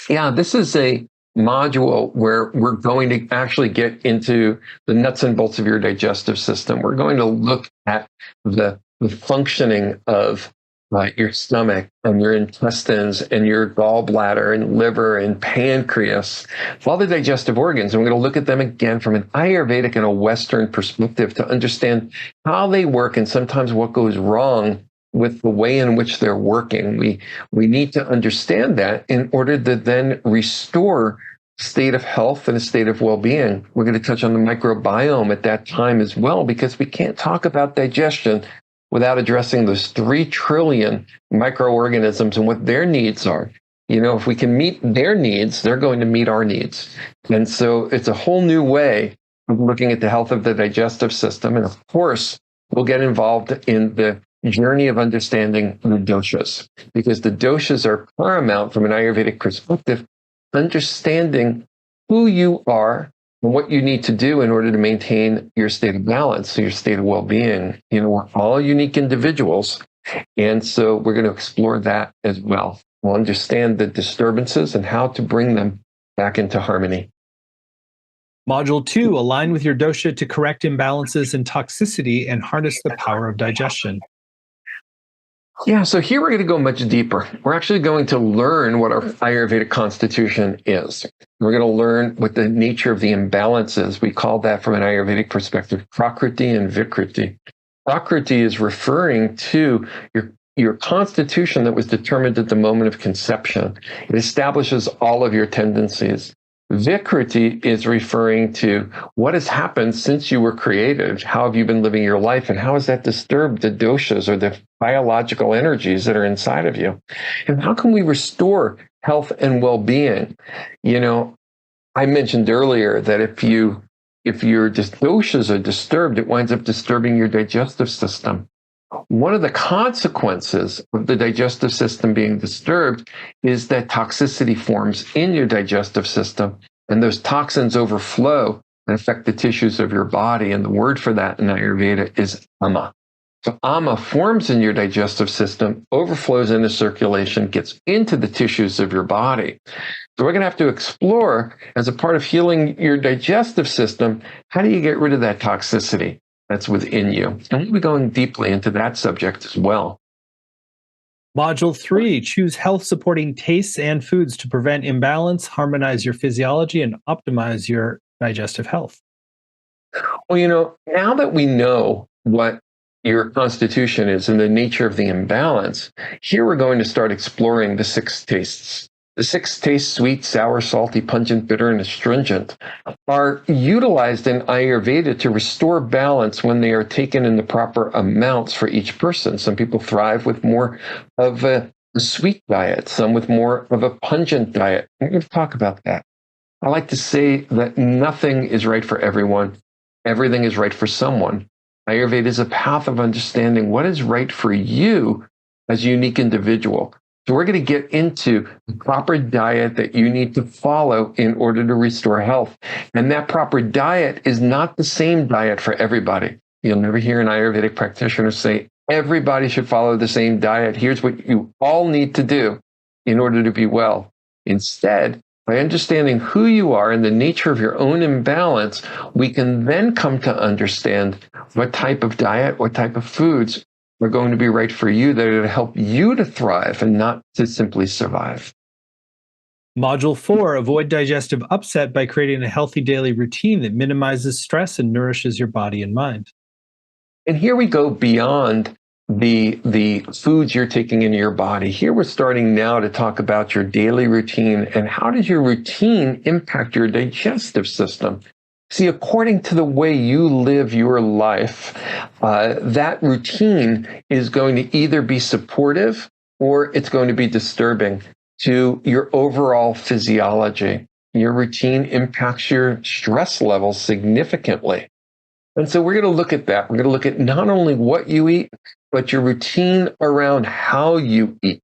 Yeah, this is a module where we're going to actually get into the nuts and bolts of your digestive system. We're going to look at the functioning of your stomach and your intestines and your gallbladder and liver and pancreas, all the digestive organs. And we're going to look at them again from an Ayurvedic and a Western perspective to understand how they work and sometimes what goes wrong with the way in which they're working. We need to understand that in order to then restore a state of health and a state of well-being. We're going to touch on the microbiome at that time as well, because we can't talk about digestion without addressing those 3 trillion microorganisms and what their needs are. If we can meet their needs, they're going to meet our needs. And so it's a whole new way of looking at the health of the digestive system. And of course, we'll get involved in the journey of understanding the doshas, because the doshas are paramount from an Ayurvedic perspective, understanding who you are and what you need to do in order to maintain your state of balance, your state of well-being. We're all unique individuals. And so we're going to explore that as well. We'll understand the disturbances and how to bring them back into harmony. Module 2, Align with your dosha to correct imbalances and toxicity and harness the power of digestion. Yeah, so here we're going to go much deeper. We're actually going to learn what our Ayurvedic constitution is. We're going to learn what the nature of the imbalance is. We call that, from an Ayurvedic perspective, prakriti and vikriti. Prakriti is referring to your constitution that was determined at the moment of conception. It establishes all of your tendencies. Vikriti is referring to what has happened since you were created. How have you been living your life, and how has that disturbed the doshas, or the biological energies that are inside of you? And how can we restore health and well-being? I mentioned earlier that if your doshas are disturbed, it winds up disturbing your digestive system. One of the consequences of the digestive system being disturbed is that toxicity forms in your digestive system, and those toxins overflow and affect the tissues of your body. And the word for that in Ayurveda is ama. So ama forms in your digestive system, overflows into circulation, gets into the tissues of your body. So we're going to have to explore, as a part of healing your digestive system, how do you get rid of that toxicity that's within you? And we'll be going deeply into that subject as well. Module 3, choose health supporting tastes and foods to prevent imbalance, harmonize your physiology, and optimize your digestive health. Well, now that we know what your constitution is and the nature of the imbalance, here we're going to start exploring the 6 tastes. The 6 tastes, sweet, sour, salty, pungent, bitter, and astringent, are utilized in Ayurveda to restore balance when they are taken in the proper amounts for each person. Some people thrive with more of a sweet diet, some with more of a pungent diet. We're going to talk about that. I like to say that nothing is right for everyone. Everything is right for someone. Ayurveda is a path of understanding what is right for you as a unique individual. So we're going to get into the proper diet that you need to follow in order to restore health. And that proper diet is not the same diet for everybody. You'll never hear an Ayurvedic practitioner say, everybody should follow the same diet. Here's what you all need to do in order to be well. Instead, by understanding who you are and the nature of your own imbalance, we can then come to understand what type of diet, what type of foods are going to be right for you, that are going to help you to thrive and not to simply survive. Module 4, avoid digestive upset by creating a healthy daily routine that minimizes stress and nourishes your body and mind. And here we go beyond the foods you're taking into your body. Here we're starting now to talk about your daily routine and how does your routine impact your digestive system. See, according to the way you live your life, that routine is going to either be supportive or it's going to be disturbing to your overall physiology. Your routine impacts your stress levels significantly. And so we're going to look at that. We're going to look at not only what you eat, but your routine around how you eat.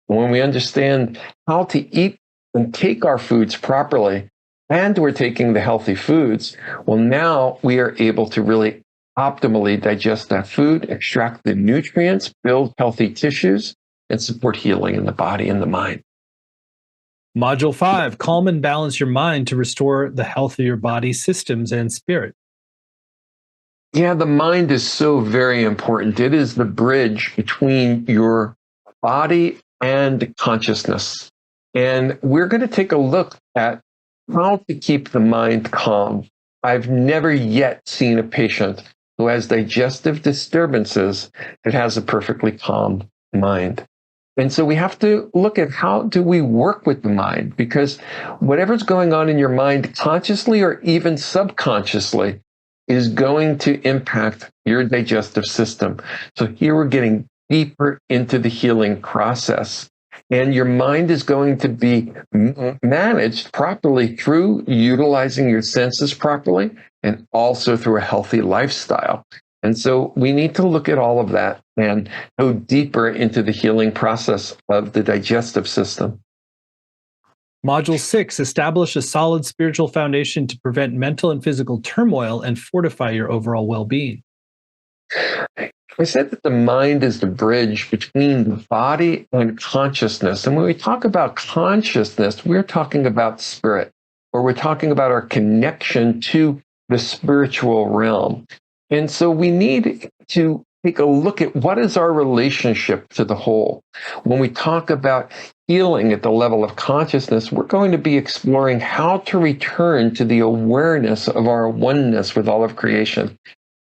When we understand how to eat and take our foods properly, and we're taking the healthy foods, well, now we are able to really optimally digest that food, extract the nutrients, build healthy tissues, and support healing in the body and the mind. Module 5, calm and balance your mind to restore the health of your body, systems, and spirit. Yeah, the mind is so very important. It is the bridge between your body and consciousness. And we're going to take a look at how to keep the mind calm. I've never yet seen a patient who has digestive disturbances that has a perfectly calm mind. And so we have to look at how do we work with the mind, because whatever's going on in your mind, consciously or even subconsciously, is going to impact your digestive system. So here we're getting deeper into the healing process. And your mind is going to be managed properly through utilizing your senses properly and also through a healthy lifestyle. And so we need to look at all of that and go deeper into the healing process of the digestive system. Module 6, establish a solid spiritual foundation to prevent mental and physical turmoil and fortify your overall well-being. I said that the mind is the bridge between the body and consciousness. And when we talk about consciousness, we're talking about spirit, or we're talking about our connection to the spiritual realm. And so we need to take a look at what is our relationship to the whole. When we talk about healing at the level of consciousness, we're going to be exploring how to return to the awareness of our oneness with all of creation.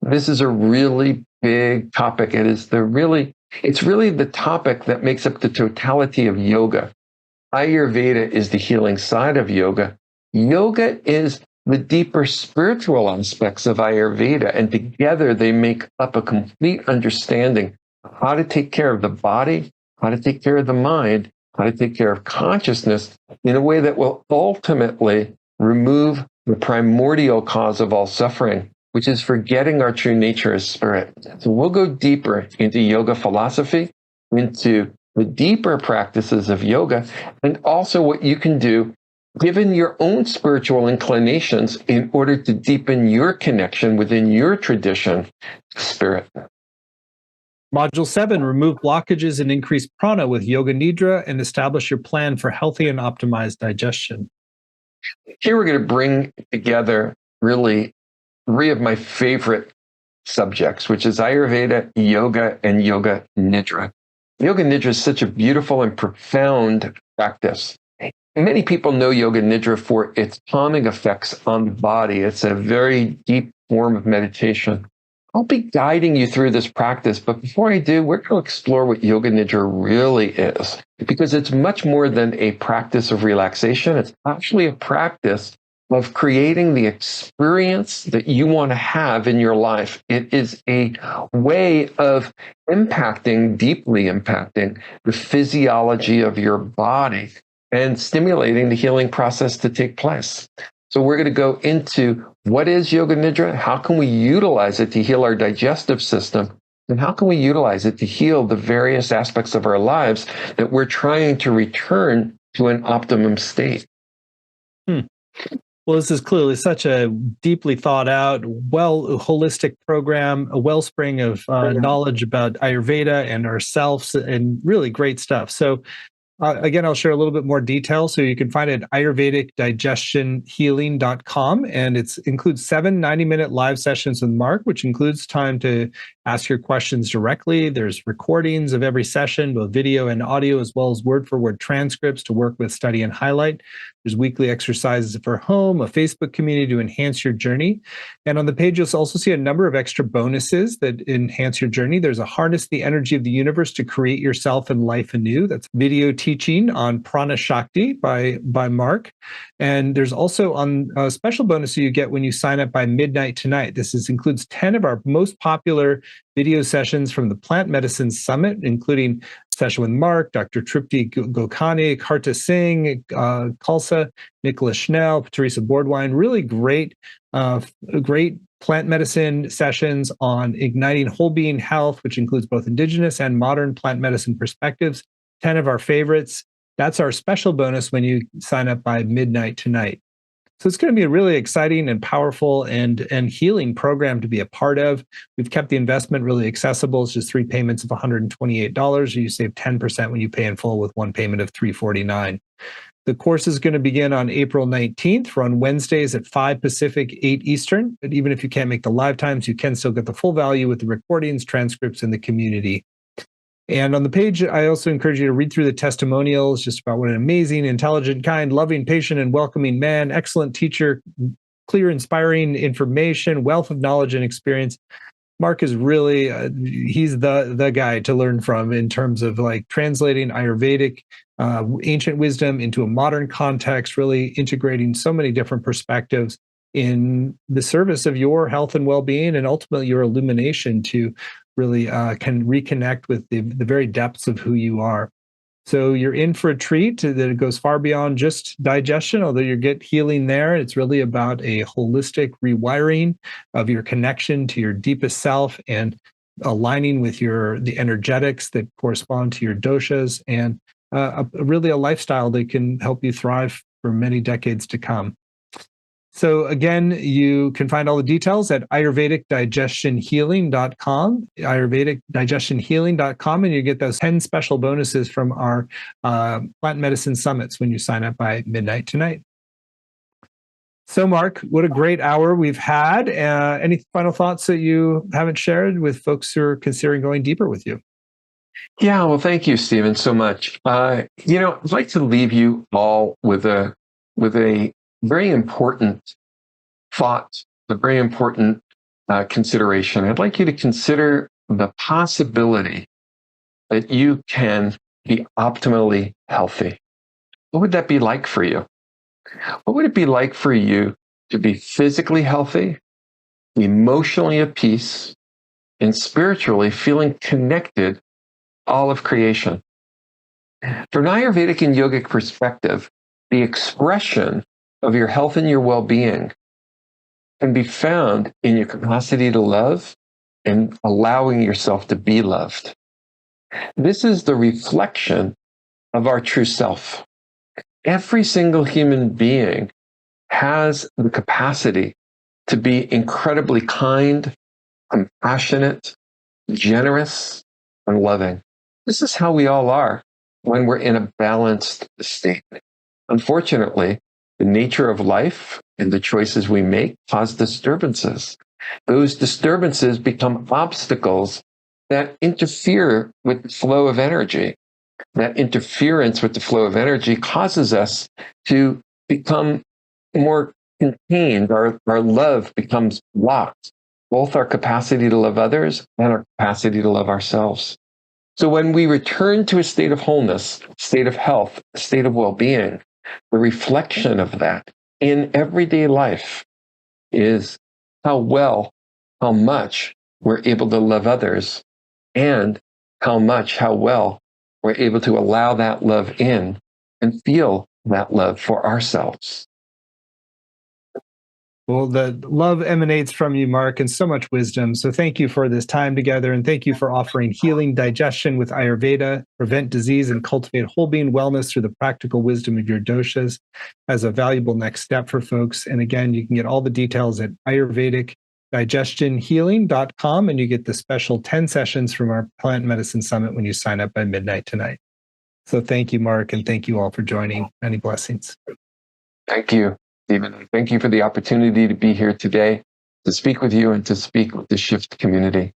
This is a really big topic. It's really the topic that makes up the totality of yoga. Ayurveda is the healing side of yoga. Yoga is the deeper spiritual aspects of Ayurveda, and together they make up a complete understanding of how to take care of the body, how to take care of the mind, how to take care of consciousness in a way that will ultimately remove the primordial cause of all suffering, which is forgetting our true nature as spirit. So we'll go deeper into yoga philosophy, into the deeper practices of yoga, and also what you can do given your own spiritual inclinations in order to deepen your connection within your tradition, spirit. Module 7, remove blockages and increase prana with Yoga Nidra and establish your plan for healthy and optimized digestion. Here we're going to bring together really 3 of my favorite subjects, which is Ayurveda, yoga, and Yoga Nidra. Yoga Nidra is such a beautiful and profound practice. Many people know Yoga Nidra for its calming effects on the body. It's a very deep form of meditation. I'll be guiding you through this practice, but before I do, we're going to explore what Yoga Nidra really is, because it's much more than a practice of relaxation. It's actually a practice of creating the experience that you want to have in your life. It is a way of deeply impacting the physiology of your body and stimulating the healing process to take place. So we're going to go into what is Yoga Nidra, how can we utilize it to heal our digestive system, and how can we utilize it to heal the various aspects of our lives that we're trying to return to an optimum state. Well, this is clearly such a deeply thought out, holistic program, a wellspring of knowledge about Ayurveda and ourselves, and really great stuff. So again, I'll share a little bit more detail. So you can find it at ayurvedicdigestionhealing.com. And it includes 7 90-minute live sessions with Marc, which includes time to ask your questions directly. There's recordings of every session, both video and audio, as well as word-for-word transcripts to work with, study, and highlight. There's weekly exercises for home, a Facebook community to enhance your journey. And on the page, you'll also see a number of extra bonuses that enhance your journey. There's a Harness the Energy of the Universe to Create Yourself and Life Anew. That's video teaching on Prana Shakti by Marc. And there's also a special bonus you get when you sign up by midnight tonight. This includes 10 of our most popular video sessions from the Plant Medicine Summit, including a session with Marc, Dr. Tripti Gokani, Karta Singh, Khalsa, Nicholas Schnell, Teresa Boardwine. Really great plant medicine sessions on igniting whole being health, which includes both indigenous and modern plant medicine perspectives. 10 of our favorites. That's our special bonus when you sign up by midnight tonight. So it's going to be a really exciting and powerful and healing program to be a part of. We've kept the investment really accessible. It's just 3 payments of $128. You save 10% when you pay in full with 1 payment of $349. The course is going to begin on April 19th. We're on Wednesdays at 5 Pacific, 8 Eastern. But even if you can't make the live times, you can still get the full value with the recordings, transcripts, and the community. And on the page, I also encourage you to read through the testimonials just about what an amazing, intelligent, kind, loving, patient, and welcoming man, excellent teacher, clear, inspiring information, wealth of knowledge and experience. Marc is really, he's the guy to learn from in terms of like translating Ayurvedic ancient wisdom into a modern context, really integrating so many different perspectives in the service of your health and well-being, and ultimately your illumination to really can reconnect with the very depths of who you are. So you're in for a treat that goes far beyond just digestion, although you get healing there. It's really about a holistic rewiring of your connection to your deepest self and aligning with the energetics that correspond to your doshas, and really a lifestyle that can help you thrive for many decades to come. So again, you can find all the details at ayurvedicdigestionhealing.com, ayurvedicdigestionhealing.com, and you get those 10 special bonuses from our plant medicine summits when you sign up by midnight tonight. So, Marc, what a great hour we've had. Any final thoughts that you haven't shared with folks who are considering going deeper with you? Yeah, well, thank you, Stephen, so much. I'd like to leave you all with a very important thought, a very important consideration. I'd like you to consider the possibility that you can be optimally healthy. What would that be like for you? What would it be like for you to be physically healthy, emotionally at peace, and spiritually feeling connected all of creation? From an Ayurvedic and yogic perspective, the expression of your health and your well-being can be found in your capacity to love and allowing yourself to be loved. This is the reflection of our true self. Every single human being has the capacity to be incredibly kind, compassionate, generous, and loving. This is how we all are when we're in a balanced state. Unfortunately, the nature of life and the choices we make cause disturbances. Those disturbances become obstacles that interfere with the flow of energy. That interference with the flow of energy causes us to become more contained. Our love becomes blocked, both our capacity to love others and our capacity to love ourselves. So when we return to a state of wholeness, state of health, state of well-being, the reflection of that in everyday life is how much we're able to love others, and how well we're able to allow that love in and feel that love for ourselves. Well, the love emanates from you, Marc, and so much wisdom. So thank you for this time together, and thank you for offering healing digestion with Ayurveda, prevent disease, and cultivate whole being wellness through the practical wisdom of your doshas as a valuable next step for folks. And again, you can get all the details at ayurvedicdigestionhealing.com, and you get the special 10 sessions from our Plant Medicine Summit when you sign up by midnight tonight. So thank you, Marc, and thank you all for joining. Many blessings. Thank you, Stephen. Thank you for the opportunity to be here today, to speak with you and to speak with the Shift community.